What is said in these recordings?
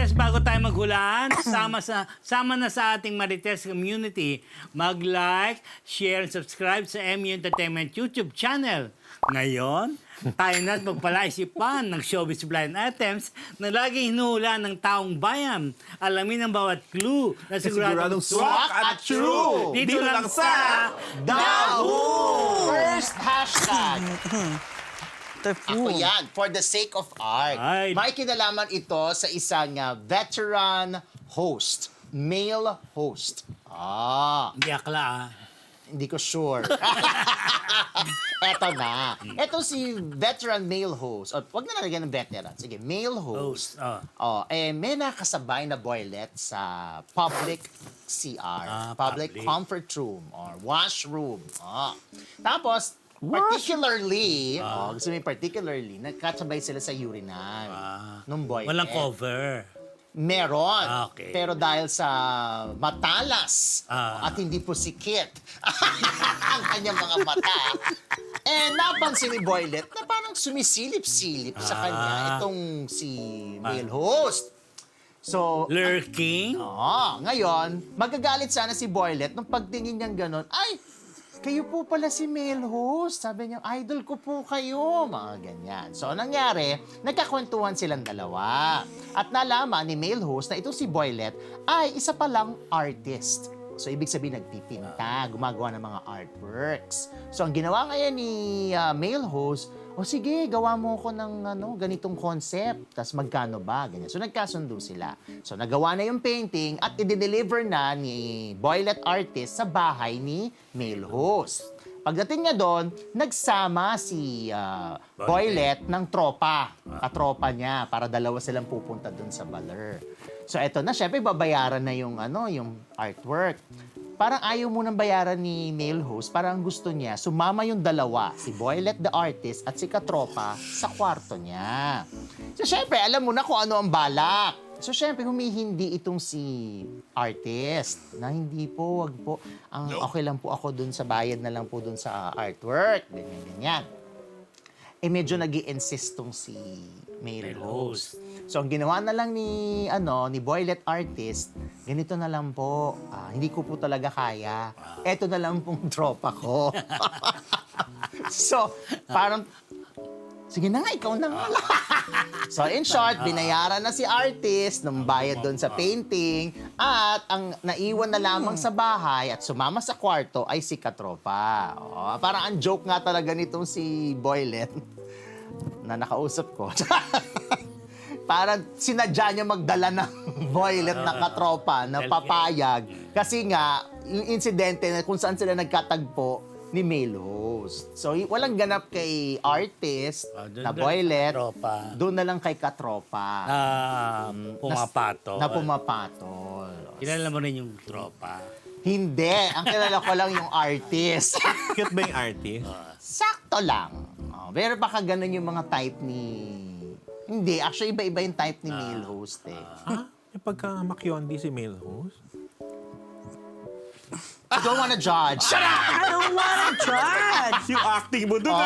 Marites, bago tayo maghulaan, sama na sa ating Marites community. Mag-like, share, and subscribe sa MU Entertainment YouTube channel. Ngayon, tayo na't magpalaisipan ng showbiz blind items na laging hinuhula ng taong bayan. Alamin ang bawat clue na siguradong swak at true. Dito lang sa Dahu! First hashtag. Ako Ako yan, for the sake of art. Ay. May kinalaman ito sa isang veteran host, male host. Hindi akla, Hindi ko sure. Eto na. Eto si veteran male host. O, wag na nalagyan ng veteran. Sige, male host. May nakasabay na boylet sa public CR. Public public. comfort room or washroom. Tapos, particularly, gusto mo yung particularly, nagkasabay sila sa urinal nung boylet. Walang cover. Meron. Okay. Pero dahil sa matalas at hindi po sikit ang kanyang mga mata, napansin ni Boylet na parang sumisilip-silip sa kanya itong si male host. So, Lurking. ngayon, magagalit sana si Boylet nung pagtingin niyang ganon, ay, kayo po pala si male host. Sabi niya, idol ko po kayo. Mga ganyan. So, anong nangyari, nagkakwentuhan silang dalawa. At nalaman ni male host na itong si Boylet ay isa palang artist. So, ibig sabihin, nagpipinta, gumagawa ng mga artworks. So, ang ginawa ngayon ni male host, sige, gawa mo ko ng ganitong concept. Tapos magkano ba? Ganyan. So, nagkasundo sila. So, nagawa na yung painting at i-deliver na ni Boylet artist sa bahay ni male host. Pagdating niya doon, nagsama si Boylet ng tropa. Katropa niya para dalawa silang pupunta doon sa baler. So, eto na. Syempre, babayaran na yung artwork. Parang ayaw mo nang bayaran ni male host, parang gusto niya, sumama yung dalawa, si Boylet the artist at si katropa sa kwarto niya. So, syempre, alam mo na kung ano ang balak. So, syempre, humihindi itong si artist na hindi po, wag po. Okay lang po ako dun sa bayad na lang po dun sa artwork. Ganyan. Medyo nag-i-insist tong si male host. So, ang ginawa na lang ni Boylet artist, ganito na lang po, hindi ko po talaga kaya. Eto na lang pong tropa ko. So, parang, sige na nga, ikaw na nga. So, in short, binayaran na si artist ng bayad doon sa painting at ang naiwan na lamang sa bahay at sumama sa kwarto ay si katropa. Parang ang joke nga talaga nitong si Boylet na nakausap ko. Parang sinadya niya magdala ng Boylet na katropa na papayag kasi nga, yung insidente na kung saan sila nagkatagpo ni male host. So, walang ganap kay artist na Boylet, doon na lang kay katropa. Pumapatol. Na pumapatol. Kilala mo rin yung tropa. Hindi. Ang kilala ko lang yung artist. Cute ba yung artist? Sakto lang. Pero baka ganun yung mga type ni... Hindi. Actually, iba-iba yung type ni male host eh. Yung pagka-makyondi si male host? I don't wanna judge. Shut up! I don't wanna judge! Yung acting mo doon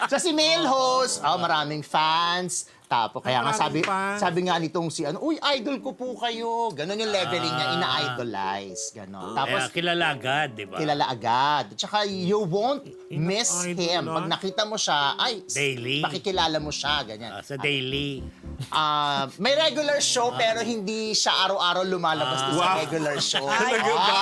So si male host, maraming fans. Tapos kaya nga Maraming fans. sabi nga nitong si uy, idol ko po kayo. Ganon yung leveling niya, ina-idolize. Ganon. Tapos Kaya kilala agad, di ba? kilala agad. Tsaka you won't miss Ina-idolize. him. Pag nakita mo siya, Daily. makikilala mo siya. Ganyan. Sa daily. May regular show pero hindi siya araw-araw lumalabas doon sa Wow. regular show. Talaga ba?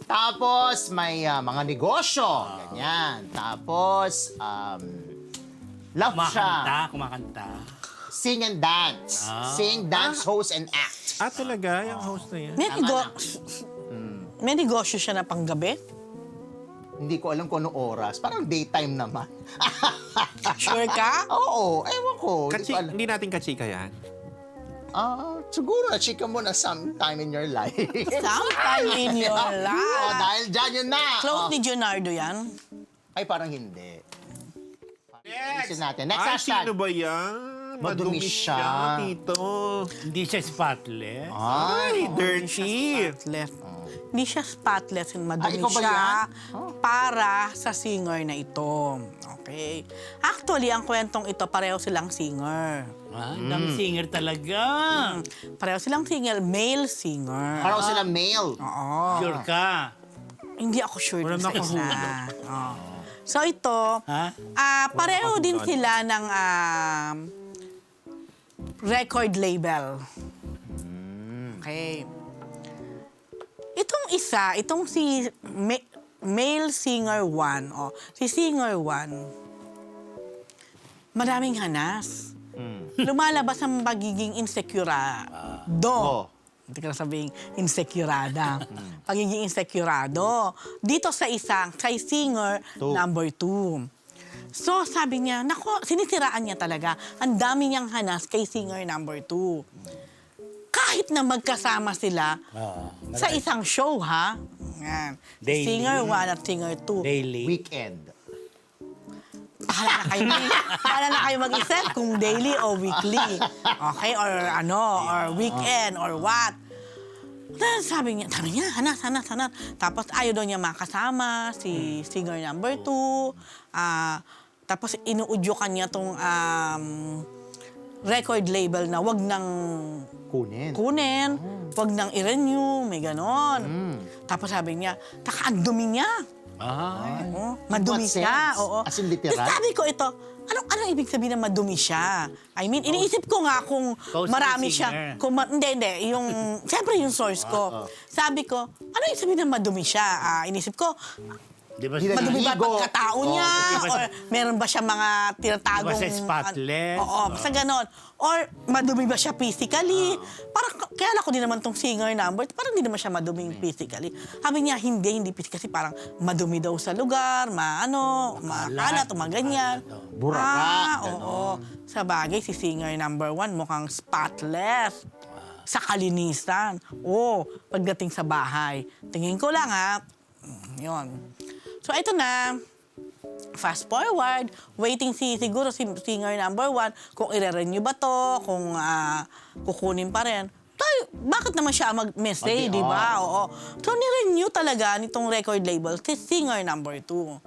Tapos may mga negosyo, ganyan. Tapos love siya. Kumakanta. Sing and dance. Sing, dance, host, and act. Talaga, yung host na yan. May negosyo siya na panggabi? Hindi ko alam kung anong oras. Parang daytime naman. Sure ka? Oo, ewan ko. Hindi ko alam. Hindi natin kachika yan. Siguro na-chika mo na sometime in your life. Sometime in your life. Dahil dyan yun na. Close ni Leonardo yan? Ay, parang hindi. Next! Natin. Next Ay, hashtag. sino ba yan? Madumi siya. Tito. Hindi siya spotless. Ay, dirty. Spotless. Hindi siya spotless and madumi ikaw ba siya yan? para sa singer na ito. Okay. Actually, ang kwentong ito, pareho silang singer. Dami singer talaga. Pareho silang singer, male singer. Parang sila male. Oo. Sure ka. Hindi ako sure Wala dun sa isa. nakahulog. Oo. So ito, Ha? pareho din sila ng record label. Okay. Itong isa, itong si male singer 1, si singer 1, maraming hanas. Lumalabas ang pagiging insecurado. Hindi ka na sabing insecurada. Pagiging insecurado. Dito sa isang, kay singer number 2. So, sabi niya, nako, sinisiraan niya talaga. Ang dami niyang hanas kay singer number 2. Kahit na magkasama sila sa isang show, ha? Yan. Daily. Singer 1 at singer 2. Daily. Weekend. Bahala na kayo mag-isip kung daily o weekly. Okay? Or or weekend, or what. Then sabi niya, hanas. Tapos ayaw daw niya makasama si singer number 2. Tapos inuudyokan niya tong record label na wag nang kunin, wag nang i-renew, may ganon. Tapos sabi niya, ang dumi niya. Oo, madumi What siya. sense? Oo. As in literal? Tapos sabi ko ito, anong ibig sabihin na madumi siya? I mean, iniisip ko nga kung Kausap marami ng siya. singer. Hindi. Siyempre yung source ko. Sabi ko, ano yung sabihin na madumi siya? Inisip ko, Di ba? Hindi madumi ba Ligo. pagkatao niya? Or meron ba siya mga tinatagong... Di ba siya spotless? Oo, basta ganon. Or madumi ba siya physically? Parang, kaya ako din naman tong singer number, parang hindi naman siya madumi physically. Sabi niya, hindi physically. Kasi parang madumi daw sa lugar, maalat, o maganyan. Buraka, Oo. Sa bagay, si singer number 1 mukhang spotless. Sa kalinisan. Pagdating sa bahay. Tingin ko lang, ha? Yun. So, ito na. Fast forward, waiting siguro si singer number 1 kung i-renew ba to, kung kukunin pa rin. Tayo, bakit naman siya mag-message, di ba? Oo. So, ni-renew talaga nitong record label si singer number 2.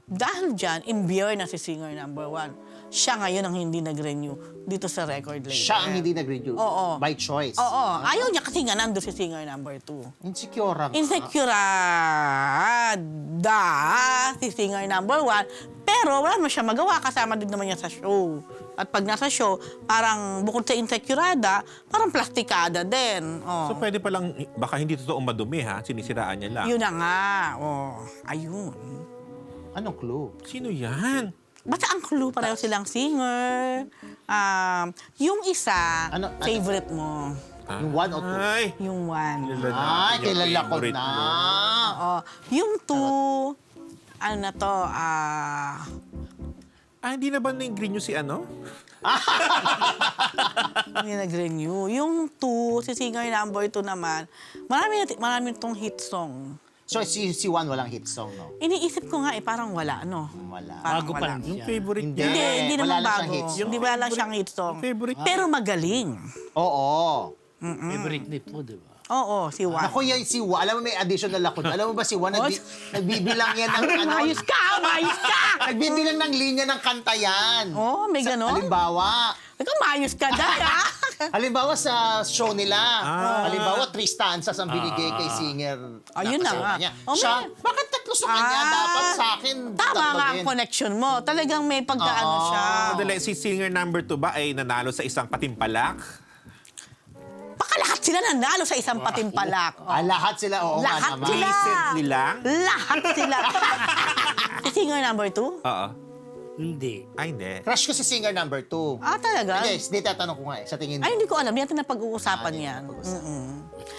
Dahil dyan, imbiyer na si singer number 1. Siya ngayon ang hindi nag-renew dito sa record label. Siya ang hindi nag-renew. Oo. By choice. Oo. Ayaw niya kasi nga nandun si singer number 2. Insecure ang Insecurada si singer number 1, pero wala naman siya magawa, kasama din naman niya sa show. At pag nasa show, parang bukod sa insecurada, parang plastikada din. So pwede palang, baka hindi totoong madumi ha, sinisiraan niya lang. Yun na nga. Ayun. Anong clue? Sino yan? Basta ang clue, pareho silang singer. Yung isa, Ano- favorite mo. Yung 1 o 2? Ay, Yung 1. Ay, kilala ko favorite na. mo. Oo. Yung 2, ano na to, hindi na ba nag-renew si ano? hindi nag-renew. Yung 2, si singer number 2 naman, marami itong hit song. So, si 1 walang hit song, no? Iniisip ko nga parang wala, no? Wala. Parang Bago pa wala. lang Yung siya. favorite Hindi. niya. Hindi Wala naman lang bago. siyang hit song. Hindi wala siyang hit song. Favorite. Pero magaling. Oo. Favorite ni po, di ba? Oo, si Juan. Ako yan, si Juan. Alam mo, may additional ako. Alam mo ba si Juan, nagbibilang yan ng ano? Mayos ka! Mayos ka! Nagbibilang ng linya ng kanta yan. Oo, may ganon. Halimbawa, Ikaw, mayos ka dahil, ha? halimbawa sa show nila, halimbawa 3 stanzas ang binigay kay singer. Ayun na nga. Niya. Oh, Siya, may- bakit 3 sa kanya? Dapat sa akin, Tama 3 nga ang din. connection mo. Talagang may pagkaano siya. Madali, si singer number 2 ba ay nanalo sa isang patimpalak? Baka lahat sila nanalo sa isang patimpalak. Lahat sila, oo nga Lahat naman. sila. Recently lang? Lahat sila. Si singer number 2? Oo. Hindi. Ay, hindi. Crush ko si singer number 2. Talaga? Hindi, hindi tatanong ko nga eh, sa tingin mo. Ay, hindi ko alam. Hindi natin napag-uusapan Hindi yan. napag-uusapan. Mm-mm.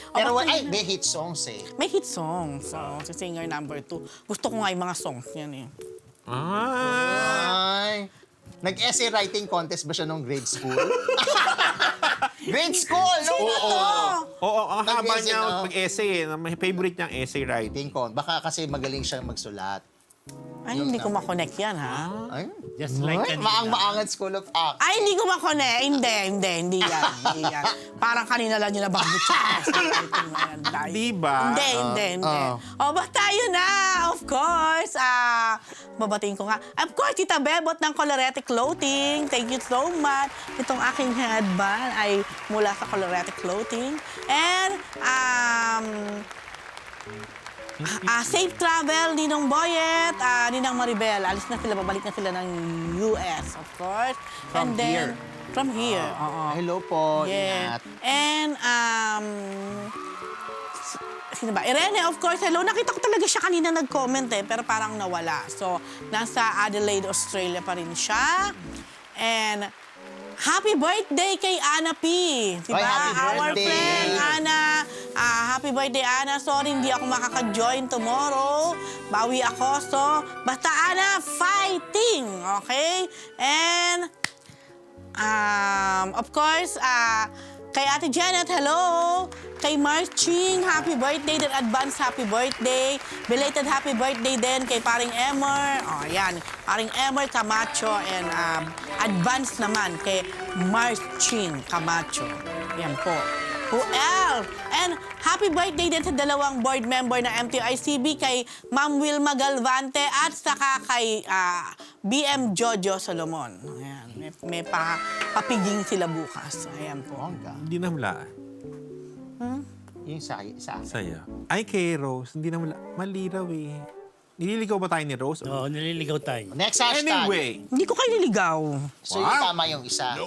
Pero Okay. ay, may hit songs eh. May hit song. So, si singer number 2. Gusto ko nga yung mga songs niyan eh. Ay. Nag-essay writing contest ba siya nung grade school? Grade school! No? Oo, ang haba Nag-essay niya na. mag-essay eh. May favorite niyang essay writing. Writing con. Baka kasi magaling siyang magsulat. Ay, hindi ko makonect yan, ha? Ay, Just like kanina. maang-maangat School of Act. Ay, hindi ko makonect. Hindi yan. Parang kanina lang yung nabanggit siya. Diba? Hindi. O, basta yun na. Of course. Babatiin ko nga. Of course, Tita Bebot ng Colorete Clothing. Thank you so much. Itong aking headband ay mula sa Colorete Clothing. And, safe travel, Ninong Boyet, Ninang Maribel. Alis na sila, babalik na sila ng US, of course. From here. From here, oo. Hello po, Yeah. ingat. And, sino ba? Irene, of course, hello. Nakita ko talaga siya kanina nag-comment pero parang nawala. So, nasa Adelaide, Australia pa rin siya. And, happy birthday kay Ana P. Diba? Ay, happy Our birthday. friend, Ana. Happy birthday, Ana. Sorry, hindi ako makaka-join tomorrow. Bawi ako. So, basta, Ana, fighting. Okay? And, of course, kay Ate Janet, hello. Kay Marching, happy birthday din. Advance happy birthday. Belated happy birthday din kay Paring Emer. O, yan. Paring Emer Camacho. And advance naman kay Marching Camacho. Yan po. Who else? And happy birthday din sa dalawang board member ng MTICB kay Ma'am Wilma Galvante at saka kay BM Jojo Solomon. Ayan. May papiging sila bukas. Ayan po. Bongga. Hindi na mula. Yung sa akin. Saya. Ay, kay Rose, hindi na mula. Maliraw eh. Nililigaw ba tayo ni Rose? Oo, naliligaw tayo. Next hashtag. Anyway. Hindi ko kayo niligaw. So yung Wow. tama yung isa.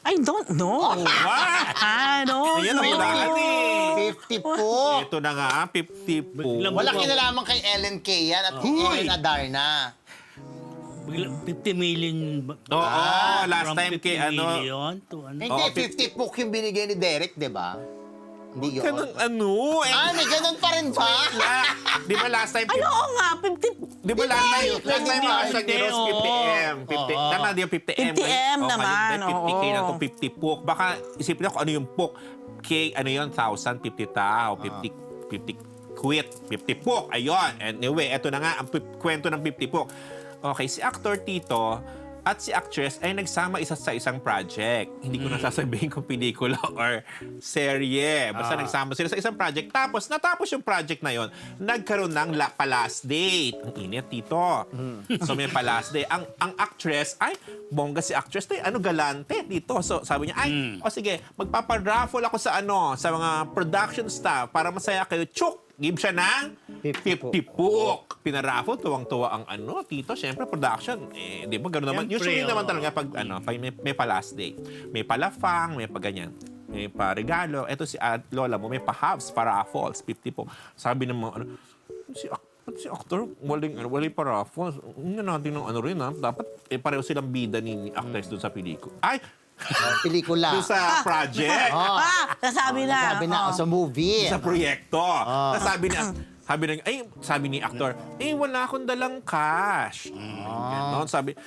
I don't know. I don't Ayan ang unahan know. eh. 50 po. Ito na nga, 50 po. Biglang- Wala kinalaman kay Ellen K yan at kay Uy. Ellen Adarna. Bigla, 50 million. Oo, last from time 50 kay ano. million to ano. Hindi, 50 po yung binigay ni Derek, di ba? Hindi yun. Ganun ano? May ganun pa rin ba? Di ba last time? Ay, oo nga, 50. Di ba last time? Last time Hindi, yung hashtag ni Rose 50M. 50. Oo. Tama din yung 50M. 50M naman, 50K na oo. itong 50 puk. Baka isipin ako ano yung puk. K, ano yun? 1,000, 50 tao. 50 quit. 50 puk. Ayun. Anyway, eto na nga ang kwento ng 50 puk. Okay, si actor Tito at si actress ay nagsama isa sa isang project. Hindi ko na sasabihin kung pelikula or serye. Basta nagsama sila sa isang project. Tapos, natapos yung project na yon, nagkaroon ng pa-last date. Ang init, Tito. So, may pa-last date. Ang actress, ay, bongga si actress. Galante dito. So, sabi niya, o sige, magpaparaffle ako sa mga production staff para masaya kayo. Chuk! Give siya ng 50 puk. Pinaraffle, tuwang-tuwa ang Tito. Siyempre, production. Di ba, gano'n naman. Siyempre, Usually naman oo. talaga pag may pa-last day. May palafang, may pa-ganyan. May pa-regalo. Ito si lola mo, may pa-halves, pa-raffles, 50 po. Sabi ng mga, si actor, waling pa-raffles. Hindi natin ng rin, ha? Dapat, pareho silang bida ni actress doon sa pelikula. Ay! Pelikula. Doon sa project. Nasabi na. Sabi na, Oo. sa movie. Sa proyekto. Sabi ni actor, wala akong dalang cash. Ganon, sabi,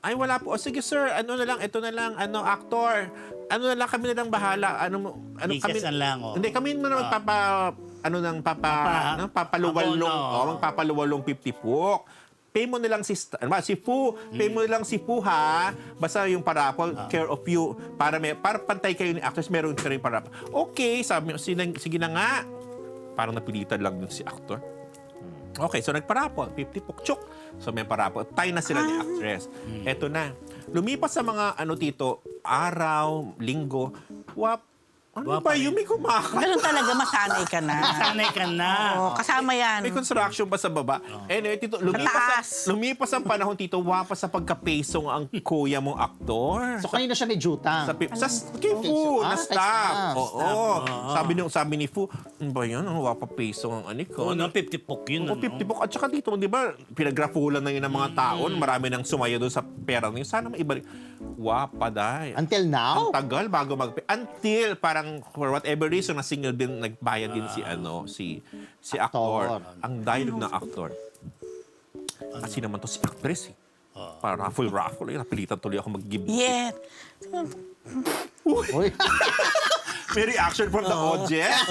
ay wala po. O sige sir, ito na lang, actor. Kami na lang bahala. Likas na lang, oh. Hindi, kami na lang papaluwalong, magpapaluwalong 50 puk. Pay mo nilang si Fu. Pay mo nilang si Fu, ha? Basta yung parapol, care of you. Para pantay kayo ni actors, meron ka rin parapol. Okay, sabi mo, sige na nga. Parang napilitan lang dun si actor. Okay, so nagparapol, 50 pukchuk. So may parapol. Tay na sila ni actress. Eto na. Lumipas sa mga Tito, araw, linggo, ano ba yun? May kumakain. Ganun talaga, masanay ka na. Sanay ka na. Oo, kasama yan. May construction ba sa baba? Anyway, Tito, taas. lumipas ang panahon, Tito, wapas sa pagkapesong ang kuya mong aktor. So kanina siya may jutang. Sa kay Fu, na kay staff. staff. Oo. Sabi ni Fu, ano ba yan? Ang wapa peso ang ko. Oo, 50 pok yun. O 50 po. At saka dito, di ba, pinagrafulan na yun ng mga taon. Marami nang sumaya doon sa pera na yun. Sana maibalik. Wapa, day. Until now? Ang tagal bago Until parang for whatever reason, na single din, nagbayad din si actor. Ang dialogue ng actor. Kasi naman to si actress eh. Para raffle. Napilitan tuloy ako mag-give. Yeah. Uy. May reaction from the audience.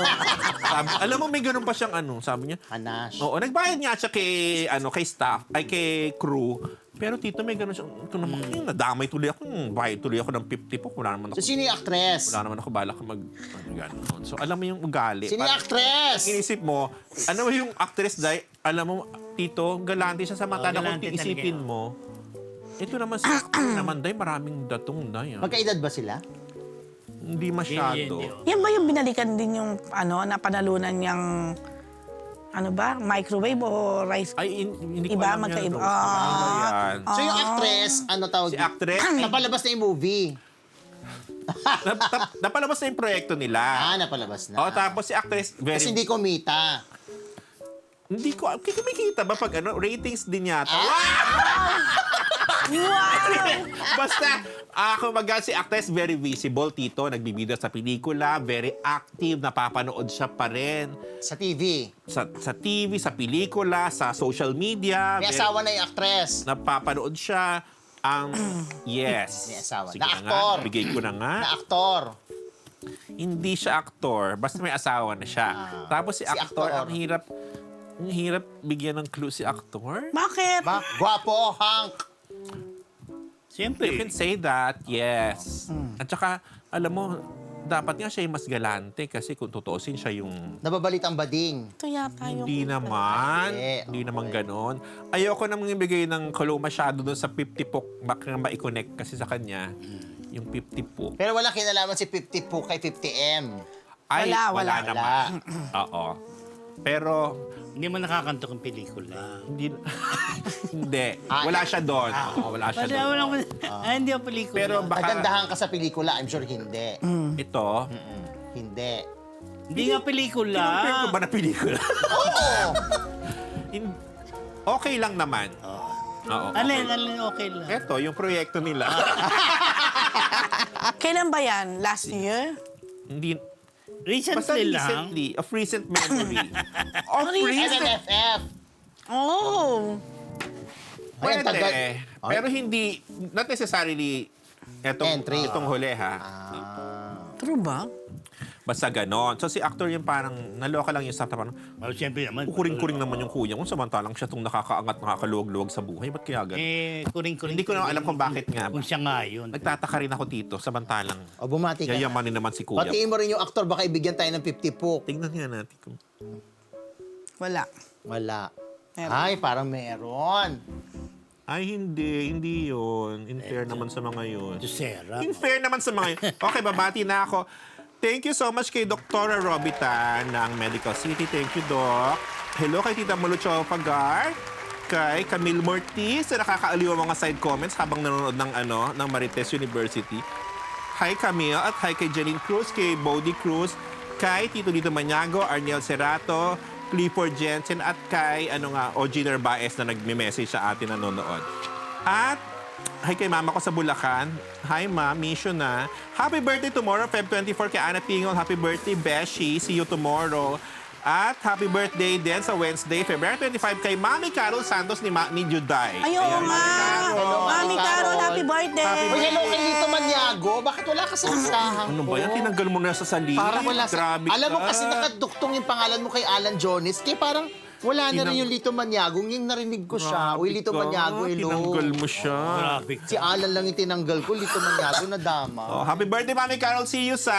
Sabi, alam mo, may ganun pa siyang sabi niya. Panache. Oo, nagbayad nga siya kay staff, ay kay crew. Pero tito, may ganun siya. Ito naman, nadamay tuloy ako. Bayad tuloy ako ng 50 po. Wala naman ako. So, sino yung actress? Wala naman ako balak gano'n. So, alam mo yung ugali. Sino yung actress? Inisip mo, ano yung actress, Day, alam mo, tito, galante siya sa mata na kung Galante iisipin talaga. mo. Ito naman si actor naman, Day, maraming datong, Day. Magkaedad ba sila? Hindi masyado. Yan ba yung binalikan din yung na panalunan niyang microwave o rice? Ay, hindi ko Iba, alam magkaiba. yan. Ano yan? So, yung actress, tawag? Si actress, Napalabas na yung movie. napalabas na yung proyekto nila. Napalabas na. O, tapos si actress, Kasi hindi kumita. hindi ko, kumikita ba pag ratings din yata. Basta, kumbaga si actress very visible, tito. Nagbibida sa pelikula, very active, napapanood siya pa rin. Sa TV. Sa TV, sa pelikula, sa social media. May asawa na yung actress. Napapanood siya. Yes. May asawa. Sige Na nga, aktor. bigay ko na nga. Na aktor. Hindi siya aktor. Basta may asawa na siya. Tapos si aktor, aktor. ang hirap bigyan ng clue si aktor. Bakit? Gwapo, Hank. Siyempre. You can say that, yes. At saka, alam mo, dapat nga siya yung mas galante kasi kung tutuusin siya yung... Nababalit ang bading. Ito yata yung... Hindi naman. Okay, Hindi okay. naman ganon. Ayoko namang ibigay ng clue masyado doon sa 50 pok. Baka ma-connect kasi sa kanya yung 50 pok. Pero wala kinalaman si 50 po kay 50M. Ay, Wala. wala naman. Oo. Pero, Hindi mo nakakantok ang pelikula. hindi... hindi. Wala siya doon. Oo, wala siya doon. Hindi ang pelikula. Pero baka Nagandahan ka sa pelikula, I'm sure hindi. ito, Hindi. Hindi nga pelikula. compare ko ba na pelikula? Oo! Okay lang naman. Oo. Alin, okay lang. Ito, yung proyekto nila. Kailan ba yan? Last year? Hindi, basta Recently lang. recently, of recent memory. Of recent. SNFF. Oh. Ay, ang Pwede. tagal. Pero hindi, not necessarily Entry. itong huli ha. True ba? Basta ganon. So si actor yung parang, naloka lang yung staff na parang, Siyempre naman. kuring-kuring naman yung kuya kung samantalang siya itong nakakaangat, nakakaluwag-luwag sa buhay. Ba't kaya ganon? Kuring-kuring. Hindi ko na alam kung bakit nga. Kung siya nga yun. Nagtataka rin ako dito, samantalang O, bumati ka. yayamanin naman si kuya. Patiin mo rin yung aktor, baka ibigyan tayo ng 50 po. Tingnan nga natin kung... Wala. Wala. Meron. Ay, parang meron. Ay, hindi yun. In fair naman sa mga yun. To Sarah. In fair naman sa mga yun. Okay, babati na ako. Thank you so much kay Dr. Robita ng Medical City. Thank you, Doc. Hello kay Tita Mulucho Pagar. Kay Camille Mortiz na nakakaaliw ang mga side comments habang nanonood ng Marites University. Hi Camille at hi kay Janine Cruz, kay Bodie Cruz, kay Tito Dito Maniago, Arniel Cerato, Clifford Jensen at kay OG Narvaez na nagme-message sa atin nanonood. At hi kay mama ko sa Bulacan. Hi ma, miss you na. Happy birthday tomorrow, Feb 24 kay Ana Tingol. Happy birthday, Beshi. See you tomorrow. At happy birthday din sa Wednesday, February 25 kay Mami Carol Santos ni Juday. Ayaw Ayan, nga. Mami Carol. Mami Carol, happy birthday. Happy Uy, hello kay Lito Maniago. Bakit wala ka sa listahan Ano ba yan? ko? Tinanggal mo na sa salita. Parang wala sa... Grabe Alam mo ka. kasi nakaduktong yung pangalan mo kay Alan Jones. Kaya parang wala na rin Tinang- yung Lito Maniago. Yung narinig ko siya. Uy, Lito Grabe ka. Maniago, hello. Tinanggal mo siya. Grabe ka. Si Alan lang yung tinanggal ko. Lito Maniago na dama. Oh, happy birthday, Mami Carol. See you sa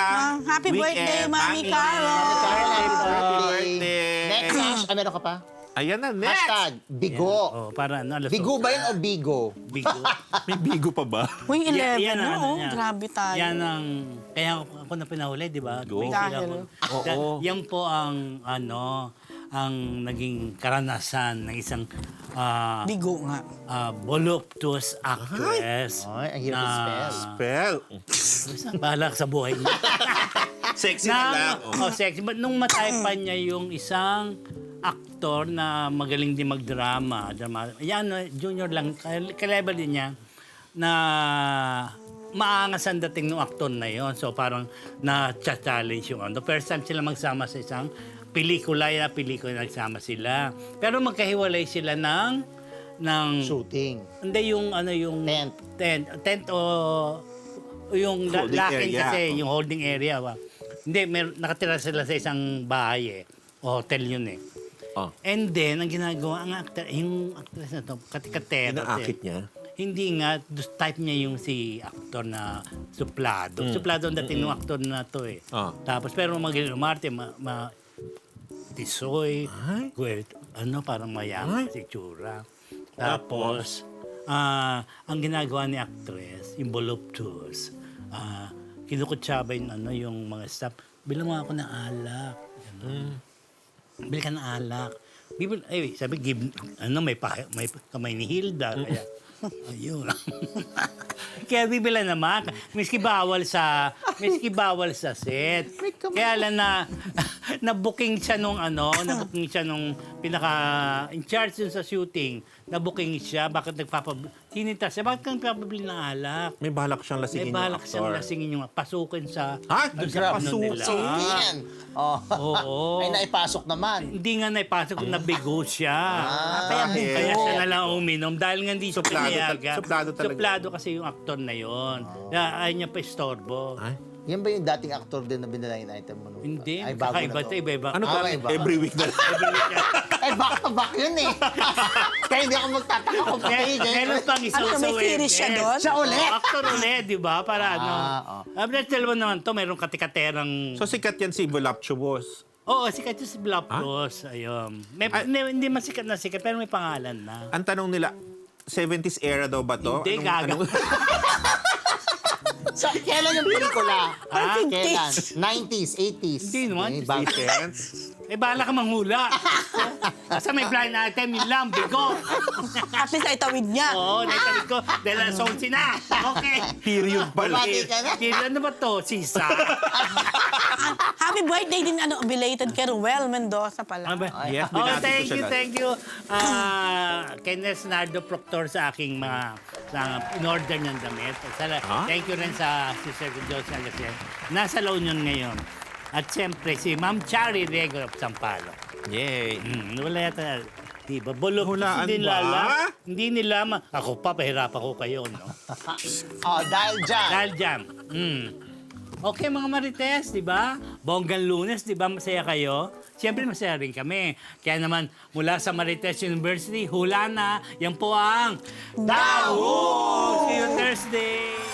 Happy birthday, weekend. Mami Carol. Carol, happy birthday. birthday. Next hash. Meron ka pa? Ayan na, next. Hashtag, Bigo. Oh, para alas Bigo ba yan o Bigo? Bigo. May bigo pa ba? Uy, 11 Yan ang na, ano oh. niya. Grabe tayo. Yan ang, kaya ako na pinahuli, di ba? Bigo. May Dahil- sila ko. Oo. Yan po ang, ang naging karanasan ng isang Bigo nga. voluptuous actress. Ay, ang hirap i-spell. Spell. Bahala ka sa buhay niya. Sexy na lang. Oh. Sexy. But nung mataypan niya yung isang aktor na magaling din magdrama, yan, junior lang, ka-level din niya, na maangas ang dating ng aktor na yon. So parang na-challenge yung ano. First time sila magsama sa isang pelikula nagsama sila. Pero magkahiwalay sila ng Shooting. hindi yung yung Tent. tent o yung Holding laking area. kasi yung holding area ba. Hindi, nakatira sila sa isang bahay eh. O hotel yun eh. Oh. And then, ang ginagawa, yung actress na to, katikatera. Inaakit niya? Hindi nga, type niya yung si actor na suplado. Suplado ang dating ng actor na to eh. Ah. Tapos, pero umarte, tisoy, Ay. parang mayaman si tsura. Tapos, ang ginagawa ni actress, yung voluptuous, kinukutsaba yung mga staff, bilang mo ako ng alak. Bili ka ng alak. Sabi, may kamay ni Hilda. Kaya, ayun. Kaya bibila naman. Miski bawal sa set. Kaya lang na-booking siya na-booking siya nung in charge dun sa shooting. Na-booking siya. Bakit hinita siya. Bakit ka nagpapabili ng alak? May balak siyang lasingin May balak yung siyang actor. lasingin yung pasukin sa... Ha? dun sa ano nila. Sungin. Oh. Oo. Ay, naipasok naman. Hindi nga naipasok kung nabigo siya. Kaya Kaya siya na lang uminom dahil nga hindi siya Suplado pinayagan. suplado talaga. Suplado kasi yung aktor na yon. Kaya ayaw niya pa istorbo. Ay? Yan ba yung dating aktor din na binalain item mo? Hindi. Ay, bago Kakaiba na to. to, iba-iba. Ano ka? iba. Every week na. Ay, back to back yun eh. Kaya hindi ako magtataka kung Meron pang isang Ano, may series siya doon? Siya ulit? Actor ulit, di ba? Para ano. oo. Dalawa naman to, meron katikaterang... So sikat yan si Voluptuous. Oo, sikat yung si Bloptos. Ayun. Hindi man sikat na sikat, pero may pangalan na. Ang tanong nila, 70s era daw ba to? Hindi, gaga. So, kailan yung pelikula? Parang Kailan? 90s, 80s? Hindi naman. bago. Bala ka manghula. Basta may blind item, yun lang, bigo. At least ay tawid niya. Oo, naitawid ko. Dahil alas 11 na. Okay. Period pala. Bumati ka na. Ano ba to? Sisa? Happy birthday din, belated kay Ruel Mendoza pala. Ano ba? Yes, Oh, binati ko thank siya you, lahat. thank you. Kay Nardo Proctor sa aking mga in-order niyang damit. Thank you rin sa Sister Josie Alacien. Nasa La Union ngayon. At siyempre, si Ma'am Chari Rego of Sampalo. Yay. Wala yata. Di ba? Bulok. Hulaan Hindi ba? nila. Hindi nila. Ako pa, pahirap ako kayo, no? Oh, dahil dyan. Dahil dyan. Okay, mga Marites, di ba? Bonggang Lunes, di ba? Masaya kayo? Siyempre, masaya rin kami. Kaya naman, mula sa Marites University, hula na. Yan po ang Daho! See you Thursday!